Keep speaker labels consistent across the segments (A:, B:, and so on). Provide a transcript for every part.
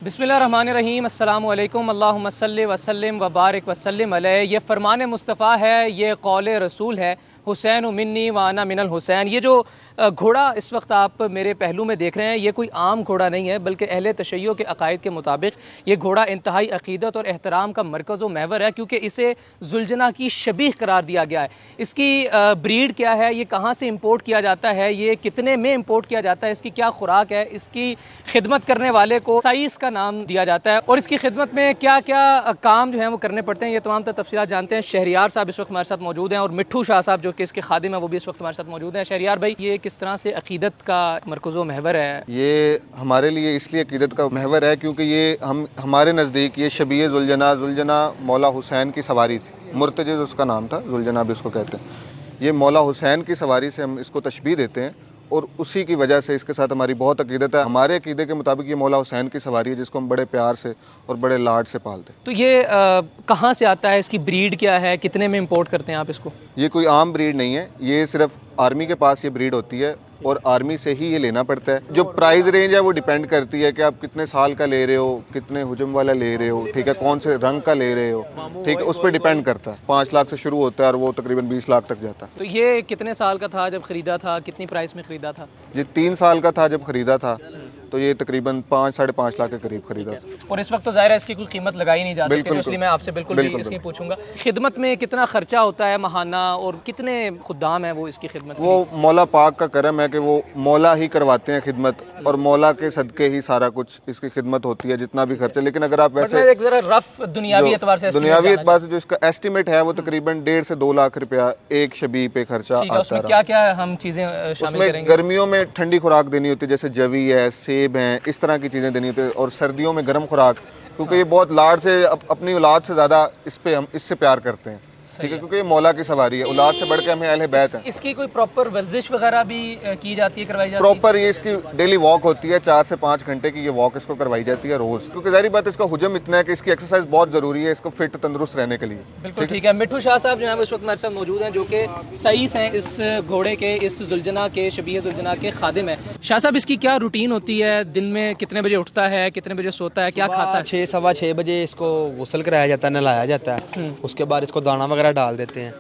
A: बिस्मिल्लाहिर्रहमानिर्रहीम अस्सलामु अलैकुम अल्लाहुम्मा सल्लि व सल्लिम व बारिक व सल्लिम अलैहि। ये फ़रमान मुस्तफ़ा है, ये कौल रसूल है, हुसैन मिन्नी व अना मिनल हुसैन। ये जो घोड़ा इस वक्त आप मेरे पहलू में देख रहे हैं, ये कोई आम घोड़ा नहीं है, बल्कि अहले तशय्यो के अकायद के मुताबिक ये घोड़ा इंतहाई अक़ीदत और एहतराम का मरकज़ व महवर है, क्योंकि इसे जुलजना की शबीह करार दिया गया है। इसकी ब्रीड क्या है, ये कहाँ से इम्पोर्ट किया जाता है, ये कितने में इम्पोर्ट किया जाता है, इसकी क्या खुराक है, इसकी खिदमत करने वाले को साइस का नाम दिया जाता है, और इसकी खिदमत में क्या क्या काम जो है वो करने पड़ते हैं, ये तमाम तफसीलात जानते हैं। शहरियार साहब इस वक्त हमारे साथ मौजूद हैं, और मिट्ठू शाह साहब जो कि इसके खादिम है वो भी इस वक्त हमारे साथ मौजूद हैं। शहरियार भाई, ये किस तरह से अकीदत का मरकज़ व महवर है?
B: ये हमारे लिए इसलिए अकीदत का महवर है क्योंकि ये हमारे नज़दीक ये शबीह जुलजना मौला हुसैन की सवारी थी। मुर्तज़िज़ उसका नाम था, जुलजना भी उसको कहते हैं। ये मौला हुसैन की सवारी से हम इसको तशबीह देते हैं, और उसी की वजह से इसके साथ हमारी बहुत अकीदत है। हमारे अकीदे के मुताबिक ये मौला हुसैन की सवारी है, जिसको हम बड़े प्यार से और बड़े लाड से पालते हैं।
A: तो ये कहाँ से आता है, इसकी ब्रीड क्या है, कितने में इम्पोर्ट करते हैं आप इसको?
B: ये कोई आम ब्रीड नहीं है, ये सिर्फ आर्मी के पास ये ब्रीड होती है, और आर्मी से ही ये लेना पड़ता है। जो प्राइस रेंज है वो डिपेंड करती है कि आप कितने साल का ले रहे हो, कितने हुजम वाला ले रहे हो, ठीक है, कौन से रंग का ले रहे हो, ठीक है, उस पर डिपेंड करता है। 5 लाख से शुरू होता है और वो तकरीबन 20 लाख तक जाता है।
A: तो ये कितने साल का था जब ख़रीदा था, कितनी प्राइस में ख़रीदा था?
B: ये 3 साल का था जब ख़रीदा था, तो ये तकरीबन 5-5.5 लाख के करीब खरीदा था।
A: और इस वक्त तो ज़ाहिर है इसकी कोई कीमत लगाई नहीं जा सकती, तो इसलिए मैं आपसे बिल्कुल भी इसकी पूछूंगा। खिदमत में कितना खर्चा होता है महाना, और कितने खुद्दाम है वो इसकी खिदमत?
B: वो मौला पाक का करम है कि वो मौला ही करवाते हैं खिदमत, और मौला के सदके ही सारा कुछ इसकी खिदमत होती है, जितना भी खर्चा। लेकिन अगर आप वैसे
A: एक जरा रफ दुनियावी एतबार से
B: जो इसका एस्टिमेट है वो तकरीबन 1.5 से 2 लाख रुपया एक शबी पे खर्चा आता है।
A: उसमें क्या क्या हम चीज़ें शामिल करेंगे?
B: गर्मियों में ठंडी खुराक देनी होती है, जैसे जवी है, सेब हैं, इस तरह की चीज़ें देनी होती है, और सर्दियों में गर्म खुराक, क्योंकि ये बहुत लाड से अपनी औलाद से ज़्यादा हम इससे प्यार करते हैं, ठीक है, क्योंकि ये मौला की सवारी है, औलाद से बढ़ के हमें अहले बैत है।
A: इसकी कोई प्रॉपर वर्जिश वगैरह भी की जाती है, करवाई जाती है?
B: प्रॉपर ये इसकी डेली वॉक होती है, 4 से 5 घंटे की ये वॉक इसको करवाई जाती है रोज़, क्योंकि जाहिर बात है इसका हुजम इतना है कि इसकी एक्सरसाइज बहुत ज़रूरी है इसको फिट तंदुरुस्त रहने के लिए।
A: बिल्कुल ठीक है। मिट्ठू शाह साहब जो है इस वक्त हमारे साथ मौजूद हैं, जो कि सईस हैं इस घोड़े के, इस जुलजना के, शबीह जुलजना के खादिम है। शाह साहब, इसकी क्या रूटीन होती है? दिन में कितने बजे उठता है, कितने बजे सोता है, क्या खाता है?
C: 6-6:15 बजे इसको गुस्ल कराया जाता है, नहलाया जाता है, उसके बाद इसको दाना वगैरह डाल देते हैं,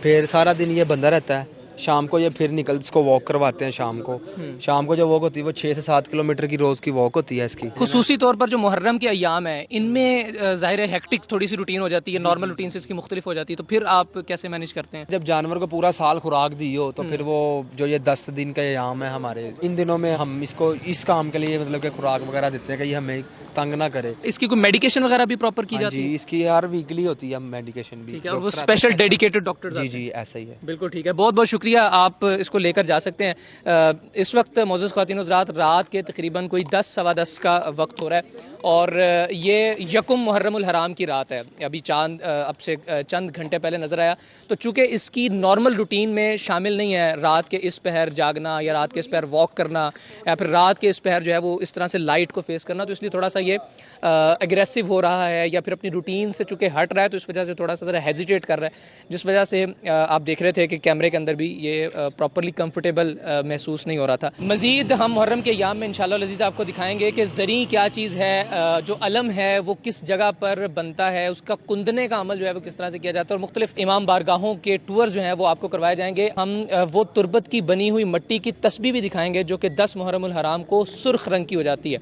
C: फिर सारा दिन ये बंधा रहता है। शाम को ये फिर इसको वॉक करवाते हैं। शाम को जो वॉक होती है वो 6 से 7 किलोमीटर की रोज़ की वॉक होती है इसकी।
A: खुसूसी तौर पर जो मुहर्रम के अय्याम है, इनमें ज़ाहिर है हेक्टिक थोड़ी सी रूटीन हो जाती है, नॉर्मल रूटीन से इसकी मुख्तलिफ हो जाती है, तो फिर आप कैसे मैनेज करते हैं?
C: जब जानवर को पूरा साल खुराक दी हो तो फिर वो जो ये 10 दिन का अय्याम है हमारे, इन दिनों में हम इसको इस काम के लिए मतलब कि खुराक वगैरह देते हैं कि ये हमें तंग ना करे।
A: इसकी कोई मेडिकेशन वगैरह भी प्रॉपर की जाती है?
C: इसकी हर वीकली होती है मेडिकेशन भी,
A: ठीक है, और वो स्पेशल डेडिकेटेड डॉक्टर?
C: जी ऐसा ही है।
A: बिल्कुल ठीक है, बहुत बहुत शुक्रिया। आप इसको लेकर जा सकते हैं। इस वक्त मौजूद ख़वातीन हज़रात, रात के तकरीबन कोई 10-10:15 का वक्त हो रहा है, और ये यकुम मुहर्रमुल हराम की रात है। अभी चांद अब से चंद घंटे पहले नज़र आया, तो चूँकि इसकी नॉर्मल रूटीन में शामिल नहीं है रात के इस पहर जागना, या रात के इस पहर वॉक करना, या फिर रात के इस पहर जो है वो इस तरह से लाइट को फेस करना, तो इसलिए थोड़ा सा ये एग्रेसिव हो रहा है, या फिर अपनी रूटीन से चूँकि हट रहा है, तो इस वजह से थोड़ा सा ज़रा हेजिटेट कर रहा है, जिस वजह से आप देख रहे थे कि कैमरे के अंदर भी ये प्रॉपरली कंफर्टेबल महसूस नहीं हो रहा था। मज़ीद हम मुहर्रम के अय्याम में इंशाअल्लाह अज़ीज़ आपको दिखाएंगे कि ज़री क्या चीज़ है, जो अलम है वो किस जगह पर बनता है, उसका कुंदने का अमल जो है वो किस तरह से किया जाता है, और मुख्तलिफ इमाम बारगाहों के टूर जो हैं वो आपको करवाए जाएंगे। हम वो तुरबत की बनी हुई मट्टी की तस्बीह भी दिखाएंगे जो कि 10 मुहर्रमुल हराम को सुर्ख रंग की हो जाती है।